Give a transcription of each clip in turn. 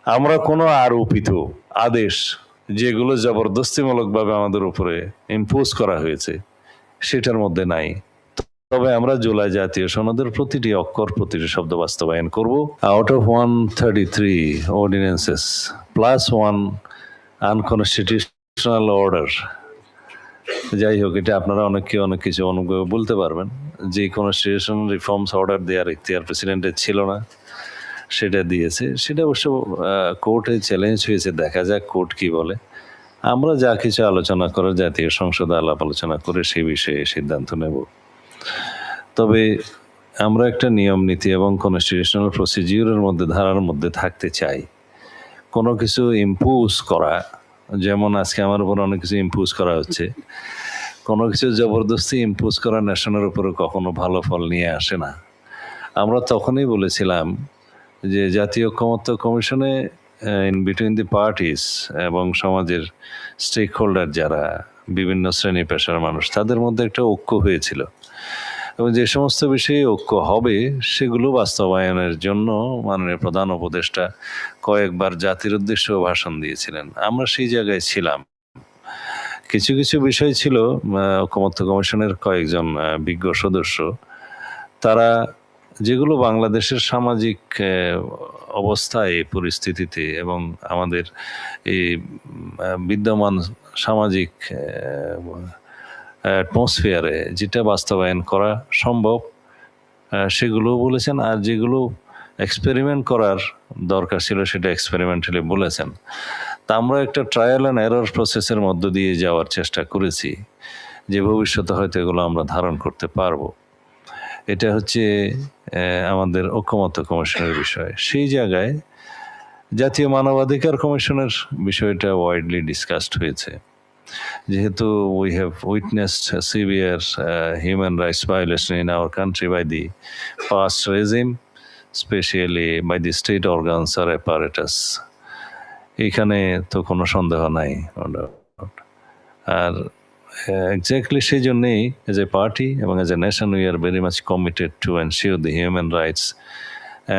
আমরা কোনো আরোপিত আদেশ যেগুলো জবরদস্তিমূলকভাবে আমাদের উপরে ইম্পোজ করা হয়েছে সেটার মধ্যে নাই। তবে আমরা জুলাই জাতীয় সনদের প্রতিটি অক্ষর প্রতিটি শব্দ বাস্তবায়ন করব। Out of 133 ordinances plus 1 unconstitutional order, যাই হোক এটা আপনারা অনেক কিছু অনুভবে বলতে পারবেন, যে কনস্টিটিউশন রিফর্মস অর্ডার দেওয়ার ইখতিয়ার প্রেসিডেন্টের ছিল না, সেটা দিয়েছে। সেটা অবশ্য কোর্টে চ্যালেঞ্জ হয়েছে, দেখা যাক কোর্ট কি বলে। আমরা যা কিছু আলোচনা করে জাতীয় সংসদে আলাপ আলোচনা করে সেই বিষয়ে সিদ্ধান্ত নেব। তবে আমরা একটা নিয়ম নীতি এবং কনস্টিটিউশনাল প্রসিডিউরের মধ্যে ধারার মধ্যে থাকতে চাই। কোনো কিছু ইম্পোজ করা, যেমন আজকে আমার উপর অনেক কিছু ইম্পোজ করা হচ্ছে, কোনো কিছু জবরদস্তি ইম্পোজ করা ন্যাশনের উপরে কখনো ভালো ফল নিয়ে আসে না। আমরা তখনই বলেছিলাম যে জাতীয় ঐকমত্য কমিশনে ইন বিটুইন দি পার্টিস এবং সমাজের স্টেক হোল্ডার যারা বিভিন্ন শ্রেণী পেশার মানুষ, তাদের মধ্যে একটা ঐক্য হয়েছিল এবং যে সমস্ত বিষয়ে ঐক্য হবে সেগুলো বাস্তবায়নের জন্য মাননীয় প্রধান উপদেষ্টা কয়েকবার জাতির উদ্দেশ্যেও ভাষণ দিয়েছিলেন। আমরা সেই জায়গায় ছিলাম। কিছু কিছু বিষয় ছিল ঐকমত্য কমিশনের কয়েকজন বিজ্ঞ সদস্য, তারা যেগুলো বাংলাদেশের সামাজিক অবস্থায় পরিস্থিতিতে এবং আমাদের এই বিদ্যমান সামাজিক অ্যাটমসফিয়ারে যেটা বাস্তবায়ন করা সম্ভব সেগুলো বলেছেন, আর যেগুলো এক্সপেরিমেন্ট করার দরকার ছিল সেটা এক্সপেরিমেন্টালি বলেছেন। তা আমরা একটা ট্রায়াল অ্যান্ড এরর প্রসেসের মধ্য দিয়ে যাওয়ার চেষ্টা করেছি, যে ভবিষ্যতে হয়তো এগুলো আমরা ধারণ করতে পারবো। এটা হচ্ছে আমাদের ঐকমত্য কমিশনের বিষয়। সেই জায়গায় জাতীয় মানবাধিকার কমিশনের বিষয়টা ওয়াইডলি ডিসকাসড হয়েছে, যেহেতু we have witnessed severe human rights violation in our country by the past regime, specially by the state organs or apparatus. এখানে তো কোনো সন্দেহ নাই। আর exactly সেই জন্যেই as a party এবং as a nation we are very much committed to ensure the human rights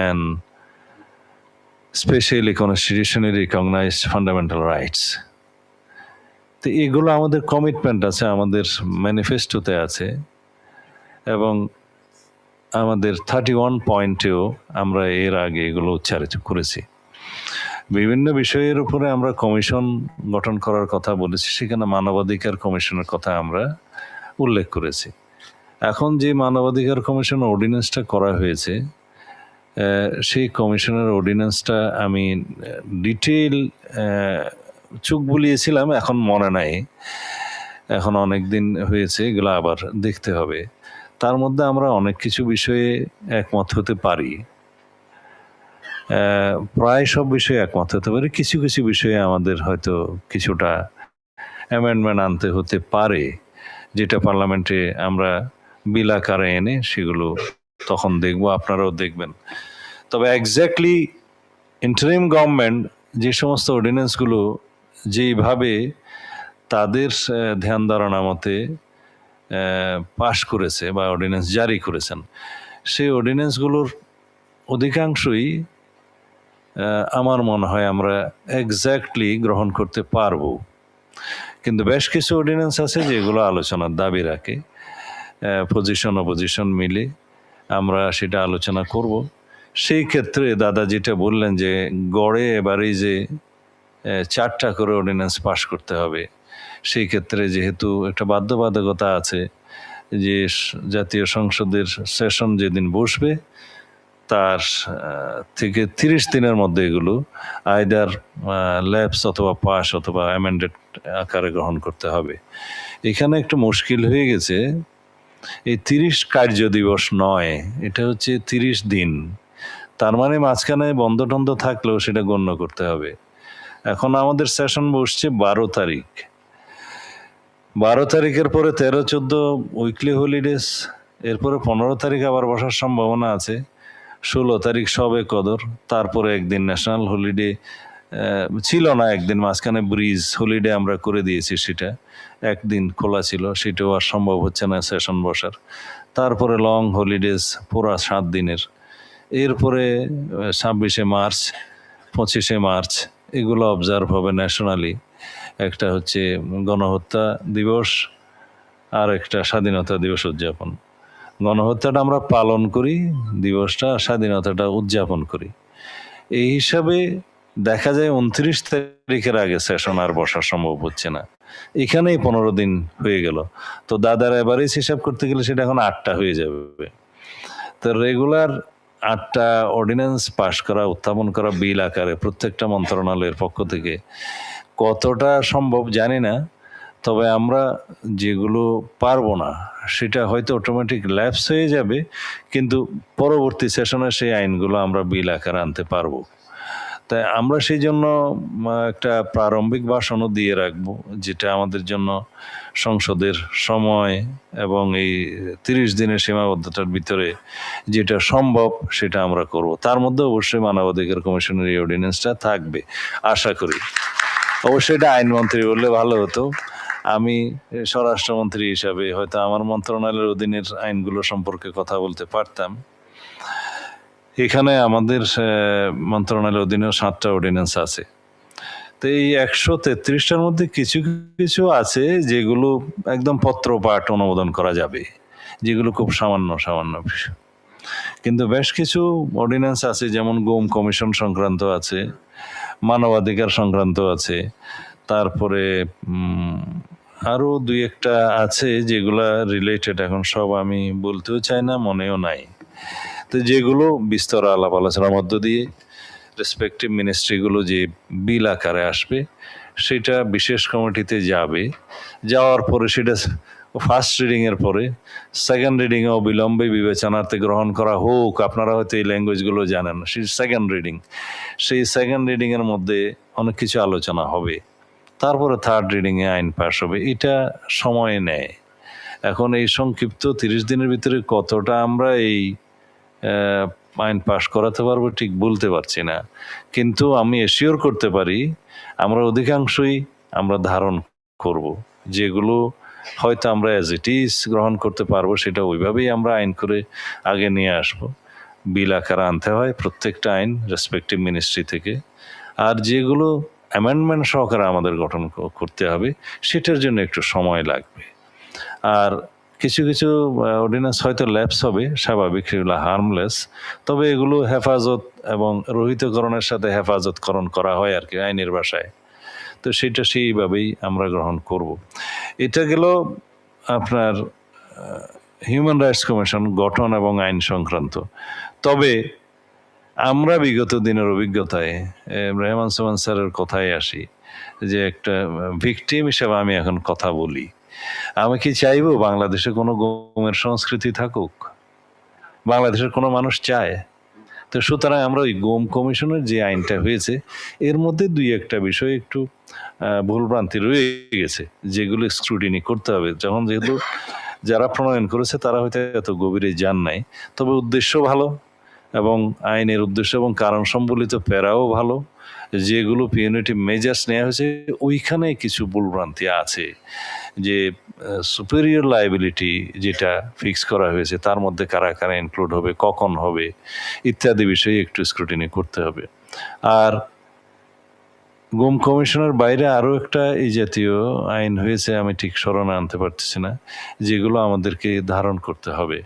and especially constitutionally recognized fundamental rights. তো এগুলো আমাদের কমিটমেন্ট আছে, আমাদের ম্যানিফেস্টোতে আছে এবং আমাদের 31 পয়েন্টেও আমরা এর আগে এগুলো উচ্চারিত করেছি। বিভিন্ন বিষয়ের উপরে আমরা কমিশন গঠন করার কথা বলেছি, সেখানে মানবাধিকার কমিশনের কথা আমরা উল্লেখ করেছি। এখন যে মানবাধিকার কমিশন অর্ডিন্যান্সটা করা হয়েছে, সেই কমিশনের অর্ডিন্যান্সটা আমি ডিটেইল চোখ বুলিয়েছিলাম, এখন মনে নাই, এখন অনেক দিন হয়েছে, এগুলো আবার দেখতে হবে। তার মধ্যে আমরা অনেক কিছু বিষয়ে একমত হতে পারি, প্রায় সব বিষয়ে একমত হতে পারি। কিছু কিছু বিষয়ে আমাদের হয়তো কিছুটা অ্যামেন্ডমেন্ট আনতে হতে পারে, যেটা পার্লামেন্টে আমরা বিল আকারে এনে সেগুলো তখন দেখব, আপনারাও দেখবেন। তবে এক্স্যাক্টলি ইন্টারিম গভর্নমেন্ট যে সমস্ত অর্ডিন্যান্সগুলো যেইভাবে তাদের ধ্যান ধারণা মতে পাশ করেছে বা অর্ডিন্যান্স জারি করেছেন, সেই অর্ডিন্যান্সগুলোর অধিকাংশই আমার মনে হয় আমরা এক্স্যাক্টলি গ্রহণ করতে পারবো। কিন্তু বেশ কিছু অর্ডিন্যান্স আছে যেগুলো আলোচনার দাবি রাখে, পজিশন অপোজিশন মিলে আমরা সেটা আলোচনা করব। সেই ক্ষেত্রে দাদা যেটা বললেন যে গড়ে এবারেই যে 4টা করে অর্ডিন্যান্স পাশ করতে হবে, সেই ক্ষেত্রে যেহেতু একটা বাধ্যবাধকতা আছে যে জাতীয় সংসদের সেশন যেদিন বসবে তার থেকে 30 দিনের মধ্যে এগুলো আইদার ল্যাপস অথবা পাস অথবা অ্যামেন্ডেড আকারে গ্রহণ করতে হবে। এখানে একটু মুশকিল হয়ে গেছে, এই 30 কার্য দিবস নয়, এটা হচ্ছে 30 দিন। তার মানে মাঝখানে বন্ধ টন্ধ থাকলেও সেটা গণ্য করতে হবে। এখন আমাদের সেশন বসছে 12 তারিখ, 12 তারিখের পরে 13-14 উইকলি হলিডেজ, এরপরে 15 তারিখ আবার বসার সম্ভাবনা আছে, 16 তারিখ সবে কদর, তারপরে একদিন ন্যাশনাল হলিডে ছিল না, একদিন মাঝখানে ব্রিজ হলিডে আমরা করে দিয়েছি, সেটা একদিন খোলা ছিল, সেটাও আর সম্ভব হচ্ছে না সেশন বসার। তারপরে লং হলিডেজ পুরা 7 দিনের, এরপরে 26শে মার্চ 25শে মার্চ এগুলো অবজার্ভ হবে ন্যাশনালি। একটা হচ্ছে গণহত্যা দিবস আর একটা স্বাধীনতা দিবস উদযাপন। গণহত্যাটা আমরা পালন করি, দিবসটা স্বাধীনতাটা উদযাপন করি। এই হিসাবে দেখা যায় 29 তারিখের আগে সেশন আর বসা সম্ভব হচ্ছে না। এখানেই 15 দিন হয়ে গেল। তো দাদার এভারেজ হিসাব করতে গেলে সেটা এখন 8টা হয়ে যাবে। তো রেগুলার 8টা অর্ডিন্যান্স পাশ করা, উত্থাপন করা বিল আকারে প্রত্যেকটা মন্ত্রণালয়ের পক্ষ থেকে কতটা সম্ভব জানি না। তবে আমরা যেগুলো পারবো না সেটা হয়তো অটোমেটিক ল্যাপস হয়ে যাবে, কিন্তু পরবর্তী সেশনে সেই আইনগুলো আমরা বিল আকারে আনতে পারবো। তাই আমরা সেই জন্য একটা প্রারম্ভিক ভাষণও দিয়ে রাখবো, যেটা আমাদের জন্য সংসদের সময় এবং এই 30 দিনের সীমাবদ্ধতার ভিতরে যেটা সম্ভব সেটা আমরা করব। তার মধ্যে অবশ্যই মানবাধিকার কমিশনের এই অর্ডিন্যান্সটা থাকবে আশা করি। অবশ্যই এটা আইনমন্ত্রী বললে ভালো হতো। আমি স্বরাষ্ট্রমন্ত্রী হিসাবে হয়তো আমার মন্ত্রণালয়ের অধীনের আইনগুলো সম্পর্কে কথা বলতে পারতাম। এখানে আমাদের মন্ত্রণালয়ের অধীনেও 7টা অর্ডিন্যান্স আছে। তো এই 133টার মধ্যে কিছু কিছু আছে যেগুলো একদম পত্রপাঠ অনুমোদন করা যাবে, যেগুলো খুব সামান্য সামান্য বিষয়। কিন্তু বেশ কিছু অর্ডিন্যান্স আছে, যেমন গুম কমিশন সংক্রান্ত আছে, মানবাধিকার সংক্রান্ত আছে, তারপরে আরো 2-1টা আছে যেগুলা রিলেটেড, এখন সব আমি বলতেও চাই না, মনেও নাই। তো যেগুলো বিস্তর আলাপ আলোচনার মধ্য দিয়ে রেসপেক্টিভ মিনিস্ট্রিগুলো যে বিল আকারে আসবে সেটা বিশেষ কমিটিতে যাবে। যাওয়ার পরে সেটা ফার্স্ট রিডিংয়ের পরে সেকেন্ড রিডিংয়ে অবিলম্বে বিবেচনার্থে গ্রহণ করা হোক। আপনারা হয়তো এই ল্যাঙ্গুয়েজগুলো জানেন। সেই সেকেন্ড রিডিং, সেই সেকেন্ড রিডিংয়ের মধ্যে অনেক কিছু আলোচনা হবে, তারপরে থার্ড রিডিংয়ে আইন পাস হবে। এটা সময় নেয়। এখন এই সংক্ষিপ্ত 30 দিনের ভিতরে কতটা আমরা এই আইন পাশ করাতে পারবো ঠিক বলতে পারছি না, কিন্তু আমি এশিওর করতে পারি আমরা অধিকাংশই আমরা ধারণ করব। যেগুলো হয়তো আমরা অ্যাজ ইট ইজ গ্রহণ করতে পারবো সেটা ওইভাবেই আমরা আইন করে আগে নিয়ে আসব। বিল আকারে আনতে হয় প্রত্যেকটা আইন রেসপেক্টিভ মিনিস্ট্রি থেকে। আর যেগুলো অ্যামেন্ডমেন্ট সহকারে আমাদের গঠন করতে হবে সেটার জন্য একটু সময় লাগবে। আর কিছু কিছু অর্ডিন্যান্স হয়তো ল্যাপস হবে, স্বাভাবিক, সেগুলো হার্মলেস। তবে এগুলো হেফাজত এবং রহিতকরণের সাথে হেফাজতকরণ করা হয় আর কি আইনের ভাষায়। তো সেটা সেইভাবেই আমরা গ্রহণ করব। এটা গেল আপনার হিউম্যান রাইটস কমিশন গঠন এবং আইন সংক্রান্ত। তবে আমরা বিগত দিনের অভিজ্ঞতায় রেহমান সোমান স্যারের কথায় আসি, যে একটা ভিকটিম হিসেবে আমি এখন কথা বলি। আমি কি চাইবো বাংলাদেশে কোনো গুমের সংস্কৃতি থাকুক? বাংলাদেশের কোনো মানুষ চায়? তো সুতরাং আমরা ওই গুম কমিশনের যে আইনটা হয়েছে এর মধ্যে 2-1টা বিষয় একটু ভুলভ্রান্তি রয়ে গেছে, যেগুলো স্ক্রুটিনি করতে হবে। যেহেতু যারা প্রণয়ন করেছে তারা হয়তো এত গভীরে যান নাই, তবে উদ্দেশ্য ভালো এবং আইনের উদ্দেশ্য এবং কারণ সম্বলিত প্যারাও ভালো। যেগুলো পিউনিটিভ মেজার্স নেওয়া হয়েছে ওইখানে কিছু ভুলভ্রান্তি আছে, যে সুপেরিয়র লায়াবিলিটি যেটা ফিক্স করা হয়েছে তার মধ্যে কারা কারা ইনক্লুড হবে, কখন হবে, ইত্যাদি বিষয়ে একটু স্ক্রুটিনি করতে হবে। আর গুম কমিশনের বাইরে আরও একটা এই জাতীয় আইন হয়েছে, আমি ঠিক স্মরণে আনতে পারতেছি না, যেগুলো আমাদেরকে ধারণ করতে হবে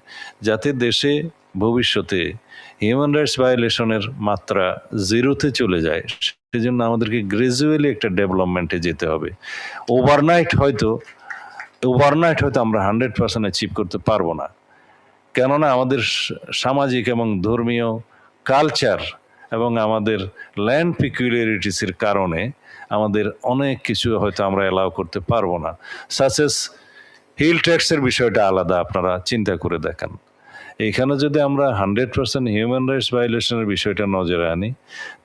যাতে দেশে ভবিষ্যতে হিউম্যান রাইটস ভায়োলেশনের মাত্রা 0-তে চলে যায়। সেজন্য আমাদেরকে গ্রাজুয়ালি একটা ডেভেলপমেন্টে যেতে হবে। ওভারনাইট হয়তো আমরা 100% অ্যাচিভ করতে পারবো না, কেননা আমাদের সামাজিক এবং ধর্মীয় কালচার এবং আমাদের ল্যান্ড পিকুলিয়ারিটিসের কারণে আমাদের অনেক কিছু হয়তো আমরা অ্যালাউ করতে পারবো না। সাসেস হিল ট্যাক্সের বিষয়টা আলাদা, আপনারা চিন্তা করে দেখেন। এখানে যদি আমরা 100% হিউম্যান রাইটস ভায়োলেশনের বিষয়টা নজরে আনি,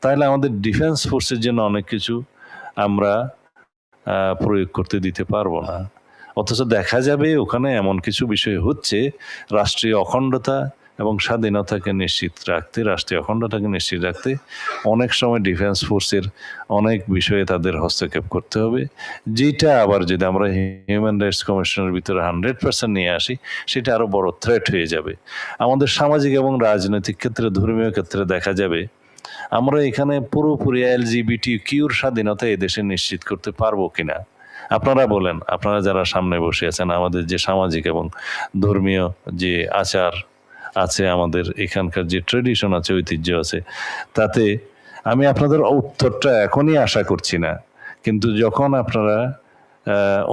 তাহলে আমাদের ডিফেন্স ফোর্সের জন্য অনেক কিছু আমরা প্রয়োগ করতে দিতে পারবো না। অথচ দেখা যাবে ওখানে এমন কিছু বিষয় হচ্ছে রাষ্ট্রীয় অখণ্ডতা এবং স্বাধীনতাকে নিশ্চিত রাখতে, রাষ্ট্রীয় অখণ্ডতাকে নিশ্চিত রাখতে অনেক সময় ডিফেন্স ফোর্সের অনেক বিষয়ে তাদের হস্তক্ষেপ করতে হবে, যেটা আবার যদি আমরা হিউম্যান রাইটস কমিশনের ভিতরে 100% নিয়ে আসি সেটা আরও বড় থ্রেট হয়ে যাবে। আমাদের সামাজিক এবং রাজনৈতিক ক্ষেত্রে, ধর্মীয় ক্ষেত্রে দেখা যাবে আমরা এখানে পুরোপুরি এলজিবিটি কিউর স্বাধীনতা এদেশে নিশ্চিত করতে পারবো কিনা? আপনারা বলেন, আপনারা যারা সামনে বসে আছেন, আমাদের যে সামাজিক এবং ধর্মীয় যে আচার আছে, আমাদের এখানকার যে ট্রেডিশন আছে, ঐতিহ্য আছে, তাতে আমি আপনাদের উত্তরটা এখনই আশা করছি না, কিন্তু যখন আপনারা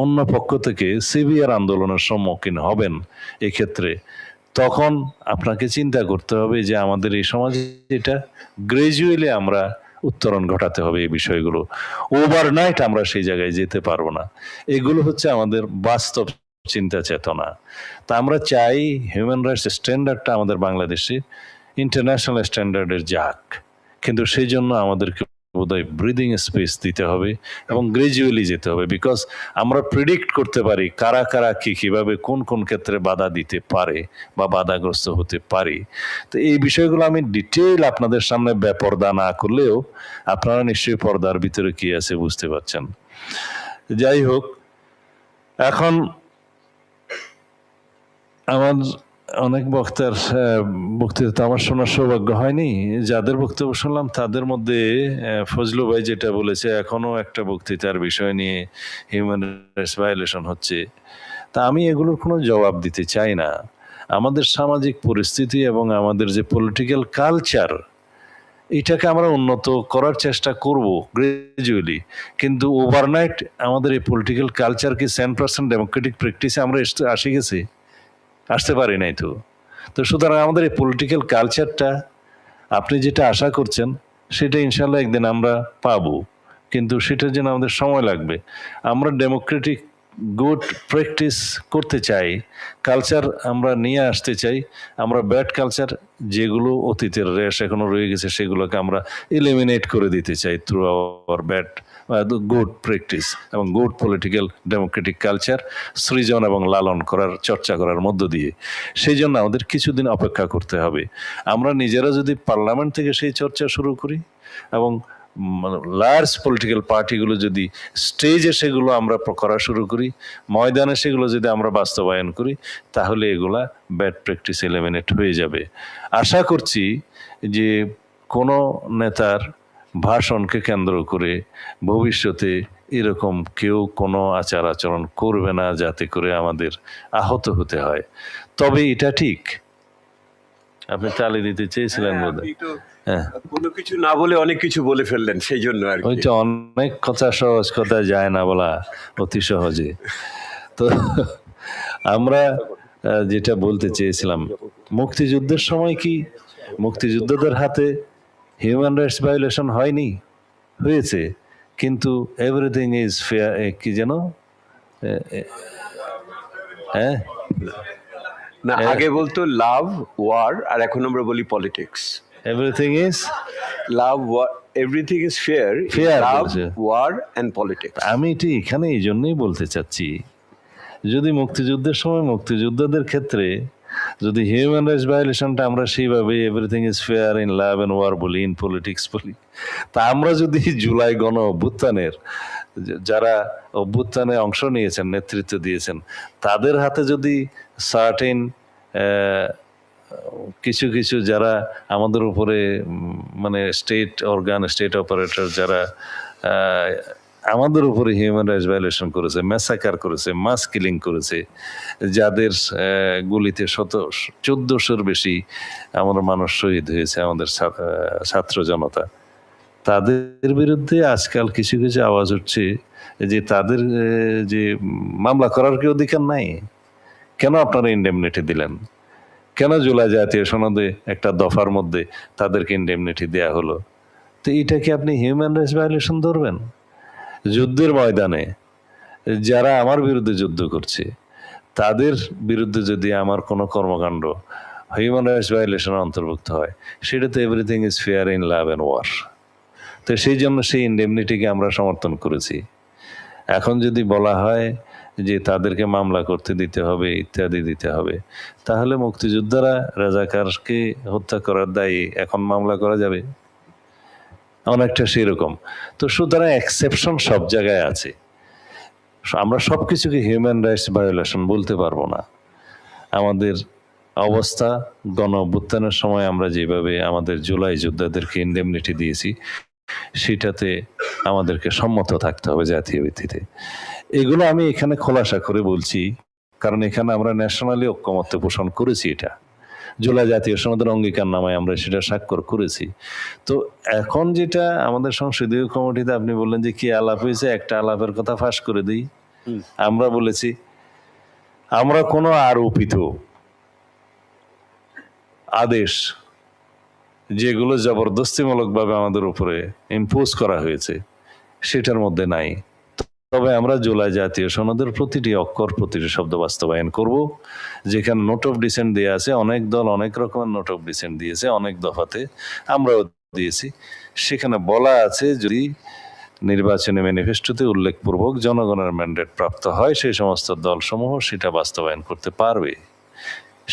অন্য পক্ষ থেকে সিভিয়ার আন্দোলনের সম্মুখীন হবেন এক্ষেত্রে, তখন আপনাকে চিন্তা করতে হবে যে আমাদের এই সমাজে এটা গ্রাজুয়ালি আমরা উত্তরণ ঘটাতে হবে। এই বিষয়গুলো ওভারনাইট আমরা সেই জায়গায় যেতে পারবো না। এগুলো হচ্ছে আমাদের বাস্তব চিন্তা চেতনা। তা আমরা চাই হিউম্যান রাইটস স্ট্যান্ডার্ডটা আমাদের বাংলাদেশে ইন্টারন্যাশনাল স্ট্যান্ডার্ডের যাক, কিন্তু সেই জন্য আমাদেরকে বোধহয় ব্রিদিং স্পেস দিতে হবে এবং গ্রাজুয়ালি যেতে হবে। বিকজ আমরা প্রিডিক্ট করতে পারি কারা কারা কিভাবে কোন কোন ক্ষেত্রে বাধা দিতে পারে বা বাধাগ্রস্ত হতে পারে। তো এই বিষয়গুলো আমি ডিটেইল আপনাদের সামনে বেপরদা না করলেও আপনারা নিশ্চয়ই পর্দার ভিতরে কি আছে বুঝতে পারছেন। যাই হোক, এখন আমার অনেক বক্তার বক্তৃতা আমার শোনার সৌভাগ্য হয়নি। যাদের বক্তব্য শুনলাম তাদের মধ্যে ফজলু ভাই যেটা বলেছে, এখনো একটা বক্তৃতার বিষয় নিয়ে হিউম্যান রাইটস ভায়োলেশন হচ্ছে, তা আমি এগুলোর কোনো জবাব দিতে চাই না। আমাদের সামাজিক পরিস্থিতি এবং আমাদের যে পলিটিক্যাল কালচার, এটাকে আমরা উন্নত করার চেষ্টা করব গ্রাজুয়ালি, কিন্তু ওভারনাইট আমাদের এই পলিটিক্যাল কালচার কি 100% ডেমোক্রেটিক প্র্যাকটিসে আমরা আসতে পারি নাই। তো সুতরাং আমাদের এই পলিটিক্যাল কালচারটা আপনি যেটা আশা করছেন সেটা ইনশাল্লাহ একদিন আমরা পাবো, কিন্তু সেটার জন্য আমাদের সময় লাগবে। আমরা ডেমোক্রেটিক গুড প্র্যাকটিস করতে চাই, কালচার আমরা নিয়ে আসতে চাই। আমরা ব্যাড কালচার যেগুলো অতীতের রেশ এখনো রয়ে গেছে সেগুলোকে আমরা এলিমিনেট করে দিতে চাই through our bad good practice এবং গুড পলিটিক্যাল ডেমোক্রেটিক কালচার সৃজন এবং লালন করার চর্চা করার মধ্য দিয়ে। সেই জন্য আমাদের কিছুদিন অপেক্ষা করতে হবে। আমরা নিজেরা যদি পার্লামেন্ট থেকে সেই চর্চা শুরু করি এবং লার্জ পলিটিক্যাল পার্টিগুলো যদি স্টেজে সেগুলো আমরা করা শুরু করি, ময়দানে সেগুলো যদি আমরা বাস্তবায়ন করি, তাহলে এগুলা ব্যাড প্র্যাকটিস এলিমিনেট হয়ে যাবে। আশা করছি যে কোনো নেতার ভাষণকে কেন্দ্র করে ভবিষ্যতে এরকম কেউ কোনো আচার আচরণ করবে না যাতে করে আমাদের আহত হতে হয়। তবে এটা ঠিক, আপনি তালি দিতে চেয়েছিলেন বোধহয়। কোনো কিছু না বলে অনেক কিছু বলে ফেললেন, সেই জন্য আর ওইটা অনেক কথা সহজ কথা যায় না বলা অতি সহজে। তো আমরা যেটা বলতে চেয়েছিলাম, মুক্তিযুদ্ধের সময় কি মুক্তিযোদ্ধাদের হাতে হিউম্যান রাইটস ভায়োলেশন হয়নি? হয়েছে, কিন্তু এভরিথিং ইজ ফেয়ার, কি যেন হ্যাঁ না, আগে বলতো লাভ ওয়ার, আর এখন আমরা বলি politics. Everything is love war, everything is fair, love war and politics. আমি এটি এখানে এই জন্যই বলতে চাচ্ছি, যদি মুক্তিযুদ্ধের সময় মুক্তিযোদ্ধাদের ক্ষেত্রে যদি হিউম্যান রাইটস ভায়োলেশনটা আমরা সেইভাবে everything is fair in love and war বলি, ইন পলিটিক্স বলি, তা আমরা যদি জুলাই গণ অভ্যুত্থানের যারা অভ্যুত্থানে অংশ নিয়েছেন, নেতৃত্ব দিয়েছেন, তাদের হাতে যদি সার্টেন কিছু কিছু যারা আমাদের উপরে মানে স্টেট অর্গান, স্টেট অপারেটর যারা আমাদের উপরে হিউম্যান রাইটস ভায়োলেশন করেছে, ম্যাসাকার করেছে, মাস কিলিং করেছে, যাদের গুলিতে 1400-র বেশি আমাদের মানুষ শহীদ হয়েছে, আমাদের ছাত্র জনতা, তাদের বিরুদ্ধে আজকাল কিছু কিছু আওয়াজ উঠছে যে তাদের যে মামলা করার কি অধিকার নাই? কেন আপনারা ইনডেমনিটি দিলেন? কেন জুলাই জাতীয় সনদে একটা দফার মধ্যে তাদেরকে ইনডেমনিটি দেয়া হলো? তো এটা কি আপনি হিউম্যান রাইটস ভায়োলেশন ধরবেন? যুদ্ধের ময়দানে যারা আমার বিরুদ্ধে যুদ্ধ করছে তাদের বিরুদ্ধে যদি আমার কোনো কর্মকাণ্ড হিউম্যান রাইটস ভায়োলেশনের অন্তর্ভুক্ত হয়, সেটা তো everything is fair in love and war. তো সেই জন্য সেই ইনডেমনিটিকে আমরা সমর্থন করেছি। এখন যদি বলা হয় যে তাদেরকে মামলা করতে দিতে হবে, ইত্যাদি দিতে হবে, তাহলে মুক্তিযোদ্ধারা রাজাকারকে হত্যা করার দায়ে এখন মামলা করা যাবে? অনেকটা সেরকম। তো সুতরাং এক্সেপশন সব জায়গায় আছে, আমরা সব কিছুকে হিউম্যান রাইটস ভায়োলেশন বলতে পারবো না। আমাদের অবস্থা, গণ অভ্যুত্থানের সময় আমরা যেভাবে আমাদের জুলাই যোদ্ধাদেরকে ইনডেমনিটি দিয়েছি, সেটাতে আমাদেরকে সম্মত থাকতে হবে জাতীয় ভিত্তিতে। এগুলো আমি এখানে খোলাসা করে বলছি, কারণ এখানে আমরা ন্যাশনালি ঐক্যমত্য পোষণ করেছি। এটা জুলাই জাতীয় সনদের অঙ্গীকারনামায় আমরা সেটা স্বাক্ষর করেছি। তো এখন যেটা আমাদের সংসদীয় কমিটিতে আপনি বললেন যে কি আলাপ হয়েছে, একটা আলাপের কথা ফাঁস করে দিই। আমরা বলেছি আমরা কোনো আরোপিত আদেশ যেগুলো জবরদস্তিমূলকভাবে আমাদের উপরে ইম্পোজ করা হয়েছে সেটার মধ্যে নাই। তবে আমরা জুলাই জাতীয় সনদের প্রতিটি অক্ষর, প্রতিটি শব্দ বাস্তবায়ন করব। যেখানে নোট অফ ডিসেন্ট দেওয়া আছে, অনেক দল অনেক রকমের নোট অফ ডিসেন্ট দিয়েছে, অনেক দফাতে আমরাও দিয়েছি। সেখানে বলা আছে যদি নির্বাচনী ম্যানিফেস্টোতে উল্লেখপূর্বক জনগণের ম্যান্ডেট প্রাপ্ত হয়, সেই সমস্ত দলসমূহ সেটা বাস্তবায়ন করতে পারবে।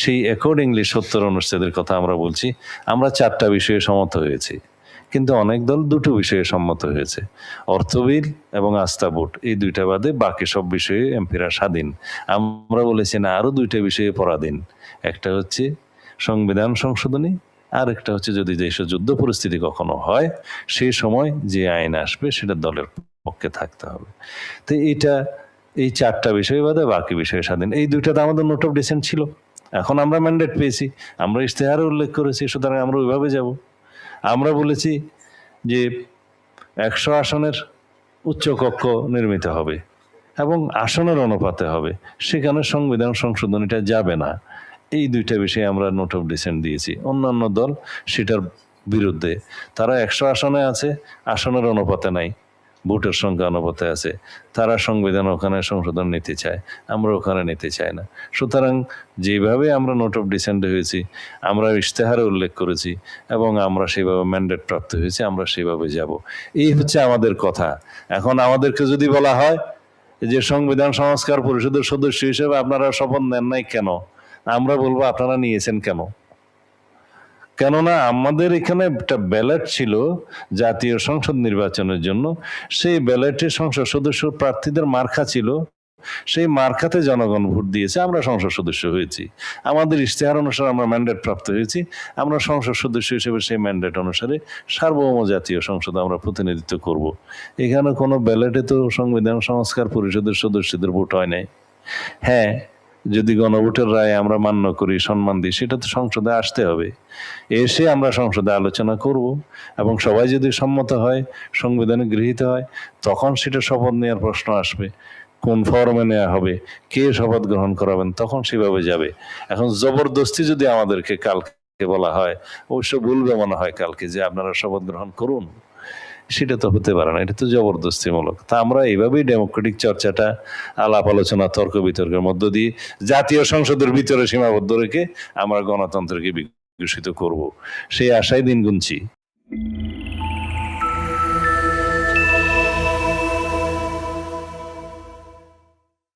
সেই অ্যাকর্ডিংলি 70 অনুচ্ছেদের কথা আমরা বলছি। আমরা 4টা বিষয়ে সম্মত হয়েছি, কিন্তু অনেক দল 2টো বিষয়ে সম্মত হয়েছে, অর্থ বিল এবং আস্থা ভোট। এই 2টা বাদে বাকি সব বিষয়ে এমপিরা স্বাধীন। আমরা বলেছি না, আরো 2টা বিষয়ে পরাধীন। একটা হচ্ছে সংবিধান সংশোধনী, আর একটা হচ্ছে যদি দেশে যুদ্ধ পরিস্থিতি কখনো হয়, সেই সময় যে আইন আসবে সেটা দলের পক্ষে থাকতে হবে। তো এই 4টা বিষয় বাদে বাকি বিষয়ে স্বাধীন। এই 2টাতে আমাদের নোট অফ ডিসেন্ট ছিল। এখন আমরা ম্যান্ডেট পেয়েছি, আমরা ইশতেহারে উল্লেখ করেছি, সুতরাং আমরা ওইভাবে যাব। আমরা বলেছি যে 100 আসনের উচ্চকক্ষ নির্মিত হবে এবং আসনের অনুপাতে হবে, সেখানে সংবিধান সংশোধনীটা যাবে না। এই 2টা বিষয়ে আমরা নোট অফ ডিসেন্ট দিয়েছি। অন্যান্য দল সেটার বিরুদ্ধে, তারা 100 আসনে আছে, আসনের অনুপাতে নাই, ভোটের সংখ্যা অনুপাতে আছে। তারা সংবিধান ওখানে সংশোধন নিতে চায়, আমরা ওখানে নিতে চাই না। সুতরাং যেভাবে আমরা নোট অফ ডিসেন্ট হয়েছি, আমরা ইশতেহারে উল্লেখ করেছি এবং আমরা সেভাবে ম্যান্ডেট প্রাপ্ত হয়েছি, আমরা সেভাবে যাব। এই হচ্ছে আমাদের কথা। এখন আমাদেরকে যদি বলা হয় যে সংবিধান সংস্কার পরিষদের সদস্য হিসেবে আপনারা শপথ নেন নাই কেন, আমরা বলবো আপনারা নিয়েছেন কেন? কেননা আমাদের এখানে একটা ব্যালট ছিল জাতীয় সংসদ নির্বাচনের জন্য। সেই ব্যালটে সংসদ সদস্য প্রার্থীদের মার্কা ছিল, সেই মার্কাতে জনগণ ভোট দিয়েছে, আমরা সংসদ সদস্য হয়েছি। আমাদের ইশতেহার অনুসারে আমরা ম্যান্ডেট প্রাপ্ত হয়েছি, আমরা সংসদ সদস্য হিসেবে সেই ম্যান্ডেট অনুসারে সার্বভৌম জাতীয় সংসদে আমরা প্রতিনিধিত্ব করব। এখানে কোনো ব্যালটে তো সংবিধান সংস্কার পরিষদের সদস্যদের ভোট হয় নাই। হ্যাঁ, যদি গণভোটের রায় আমরা মান্য করি, সম্মান দিই, সেটা তো সংসদে আসতে হবে। এসে আমরা সংসদে আলোচনা করব এবং সবাই যদি সম্মত হয়, সংবিধানে গৃহীত হয়, তখন সেটা শপথ নেওয়ার প্রশ্ন আসবে। কোন ফর্মে নেওয়া হবে, কে শপথ গ্রহণ করাবেন, তখন সেভাবে যাবে। এখন জবরদস্তি যদি আমাদেরকে কালকে বলা হয়, অবশ্য বলবে মনে হয় কালকে যে আপনারা শপথ গ্রহণ করুন, সেটা তো হতে পারে না, এটা তো জবরদস্তিমূলক। তা আমরা এইভাবেই ডেমোক্রেটিক চর্চাটা, আলাপ আলোচনা, তর্ক বিতর্কের মধ্য দিয়ে জাতীয় সংসদের ভিতরে সীমাবদ্ধ রেখে আমরা গণতন্ত্রকে বিকশিত করব, সেই আশায় দিন গুনছি।